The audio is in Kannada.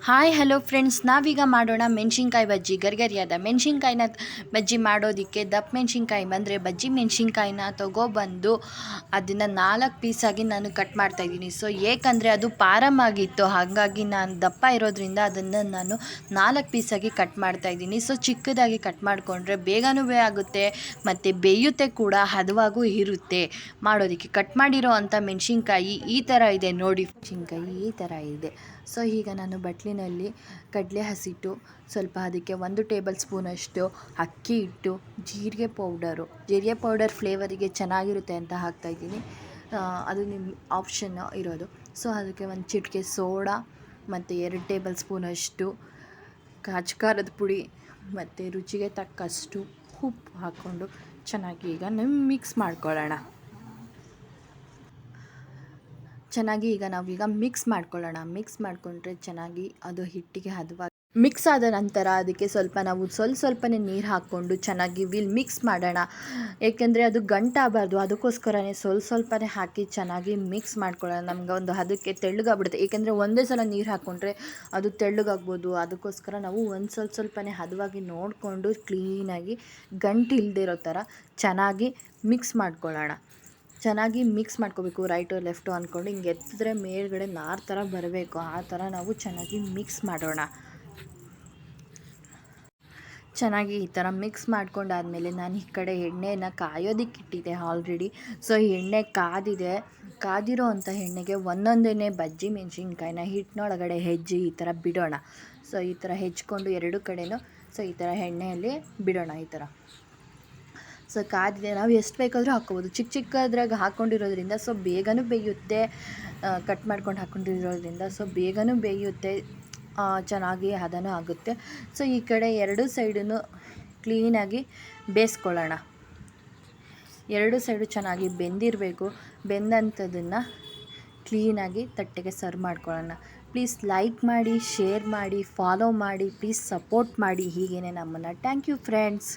ಹಾಯ್ ಹಲೋ ಫ್ರೆಂಡ್ಸ್, ನಾವೀಗ ಮಾಡೋಣ ಮೆಣಸಿನ್ಕಾಯಿ ಬಜ್ಜಿ. ಗರಿಗರಿಯಾದ ಮೆಣಸಿನ್ಕಾಯಿನ ಬಜ್ಜಿ ಮಾಡೋದಕ್ಕೆ ದಪ್ಪ ಮೆಣಸಿನ್ಕಾಯಿ ಬಂದರೆ ಬಜ್ಜಿ ಮೆಣಸಿನ್ಕಾಯಿನ ತೊಗೊಬಂದು ಅದನ್ನು 4 ಪೀಸಾಗಿ ನಾನು ಕಟ್ ಮಾಡ್ತಾಯಿದ್ದೀನಿ. ಸೊ ಏಕೆಂದರೆ ಅದು ಪಾರಮಾಗಿತ್ತು, ಹಾಗಾಗಿ ನಾನು ದಪ್ಪ ಇರೋದ್ರಿಂದ ಅದನ್ನು ನಾನು 4 ಪೀಸಾಗಿ ಕಟ್ ಮಾಡ್ತಾಯಿದ್ದೀನಿ. ಸೊ ಚಿಕ್ಕದಾಗಿ ಕಟ್ ಮಾಡಿಕೊಂಡ್ರೆ ಬೇಗನೂ ಆಗುತ್ತೆ ಮತ್ತು ಬೇಯುತ್ತೆ ಕೂಡ, ಹದವಾಗೂ ಇರುತ್ತೆ ಮಾಡೋದಕ್ಕೆ. ಕಟ್ ಮಾಡಿರೋ ಅಂಥ ಮೆಣಸಿನ್ಕಾಯಿ ಈ ಥರ ಇದೆ ನೋಡಿ, ಮೆಣಸಿನ್ಕಾಯಿ ಈ ಥರ ಇದೆ. ಸೊ ಈಗ ನಾನು ಬಟ್ಲಿನಲ್ಲಿ ಕಡಲೆ ಹಸಿಟ್ಟು, ಸ್ವಲ್ಪ ಅದಕ್ಕೆ 1 ಟೇಬಲ್ ಸ್ಪೂನಷ್ಟು ಅಕ್ಕಿ ಹಿಟ್ಟು, ಜೀರಿಗೆ ಪೌಡರ್ ಫ್ಲೇವರಿಗೆ ಚೆನ್ನಾಗಿರುತ್ತೆ ಅಂತ ಹಾಕ್ತಾಯಿದ್ದೀನಿ. ಅದು ನಿಮ್ಮ ಆಪ್ಷನ್ ಇರೋದು. ಸೊ ಅದಕ್ಕೆ 1 ಚಿಟಿಕೆ ಸೋಡಾ ಮತ್ತು 2 ಟೇಬಲ್ ಸ್ಪೂನಷ್ಟು ಖಾರದ ಪುಡಿ ಮತ್ತು ರುಚಿಗೆ ತಕ್ಕಷ್ಟು ಉಪ್ಪು ಹಾಕ್ಕೊಂಡು ಚೆನ್ನಾಗಿ ಈಗ ಮಿಕ್ಸ್ ಮಾಡ್ಕೊಳ್ಳೋಣ. ನಾವೀಗ ಮಿಕ್ಸ್ ಮಾಡಿಕೊಂಡ್ರೆ ಚೆನ್ನಾಗಿ ಅದು ಹಿಟ್ಟಿಗೆ ಹದವಾಗಿ ಮಿಕ್ಸ್ ಆದ ನಂತರ ಅದಕ್ಕೆ ಸ್ವಲ್ಪನೇ ನೀರು ಹಾಕ್ಕೊಂಡು ಚೆನ್ನಾಗಿ ಮಿಕ್ಸ್ ಮಾಡೋಣ. ಏಕೆಂದರೆ ಅದು ಗಂಟಾಗಬಾರ್ದು, ಅದಕ್ಕೋಸ್ಕರನೇ ಸ್ವಲ್ಪನೇ ಹಾಕಿ ಚೆನ್ನಾಗಿ ಮಿಕ್ಸ್ ಮಾಡ್ಕೊಳ್ಳೋಣ. ನಮ್ಗೆ ಒಂದು ಅದಕ್ಕೆ ತೆಳ್ಳಗಾಗ್ಬಿಡುತ್ತೆ, ಏಕೆಂದರೆ ಒಂದೇ ಸಲ ನೀರು ಹಾಕ್ಕೊಂಡ್ರೆ ಅದು ತೆಳ್ಳಗಾಗ್ಬೋದು. ಅದಕ್ಕೋಸ್ಕರ ನಾವು ಸ್ವಲ್ಪನೇ ಹದವಾಗಿ ನೋಡಿಕೊಂಡು ಕ್ಲೀನಾಗಿ ಗಂಟು ಇಲ್ಲದೆ ಇರೋ ಥರ ಚೆನ್ನಾಗಿ ಮಿಕ್ಸ್ ಮಾಡ್ಕೊಳ್ಳೋಣ. ಚೆನ್ನಾಗಿ ಮಿಕ್ಸ್ ಮಾಡ್ಕೋಬೇಕು, ರೈಟು ಲೆಫ್ಟು ಅಂದ್ಕೊಂಡು ಹಿಂಗೆ ಎತ್ತಿದ್ರೆ ಮೇಲ್ಗಡೆ ನಾರು ಥರ ಬರಬೇಕು, ಆ ಥರ ನಾವು ಚೆನ್ನಾಗಿ ಮಿಕ್ಸ್ ಮಾಡೋಣ. ಚೆನ್ನಾಗಿ ಈ ಥರ ಮಿಕ್ಸ್ ಮಾಡ್ಕೊಂಡಾದಮೇಲೆ ನಾನು ಈ ಕಡೆ ಎಣ್ಣೆನ ಕಾಯೋದಕ್ಕೆ ಇಟ್ಟಿದ್ದೆ ಆಲ್ರೆಡಿ. ಸೊ ಎಣ್ಣೆ ಕಾದಿರೋ ಅಂಥ ಎಣ್ಣೆಗೆ ಒಂದೊಂದೇ ಬಜ್ಜಿ ಮೆಣಸಿನ್ಕಾಯಿನ ಹಿಟ್ಟಿನೊಳಗಡೆ ಹೆಜ್ಜಿ ಈ ಥರ ಬಿಡೋಣ. ಸೊ ಈ ಥರ ಹೆಚ್ಕೊಂಡು 2 ಕಡೆನೂ ಈ ಥರ ಎಣ್ಣೆಯಲ್ಲಿ ಬಿಡೋಣ ಈ ಥರ. ಸೊ ಕಾದಿದೆ, ನಾವು ಎಷ್ಟು ಬೇಕಾದರೂ ಹಾಕ್ಕೋಬೋದು. ಚಿಕ್ಕದ್ರಾಗ ಹಾಕ್ಕೊಂಡಿರೋದ್ರಿಂದ ಸೊ ಬೇಗನೂ ಬೇಯುತ್ತೆ, ಕಟ್ ಮಾಡ್ಕೊಂಡು ಹಾಕ್ಕೊಂಡಿರೋದ್ರಿಂದ ಸೊ ಬೇಗನೂ ಬೇಯುತ್ತೆ, ಚೆನ್ನಾಗಿ ಹದನೂ ಆಗುತ್ತೆ. ಸೊ ಈ ಕಡೆ 2 ಸೈಡೂ ಕ್ಲೀನಾಗಿ ಬೇಯಿಸ್ಕೊಳ್ಳೋಣ. 2 ಸೈಡು ಚೆನ್ನಾಗಿ ಬೆಂದಿರಬೇಕು. ಬೆಂದಂಥದ್ದನ್ನು ಕ್ಲೀನಾಗಿ ತಟ್ಟೆಗೆ ಸರ್ವ್ ಮಾಡ್ಕೊಳ್ಳೋಣ. ಪ್ಲೀಸ್ ಲೈಕ್ ಮಾಡಿ, ಶೇರ್ ಮಾಡಿ, ಫಾಲೋ ಮಾಡಿ, ಪ್ಲೀಸ್ ಸಪೋರ್ಟ್ ಮಾಡಿ ಹೀಗೇ ನಮ್ಮನ್ನು. Thank you friends.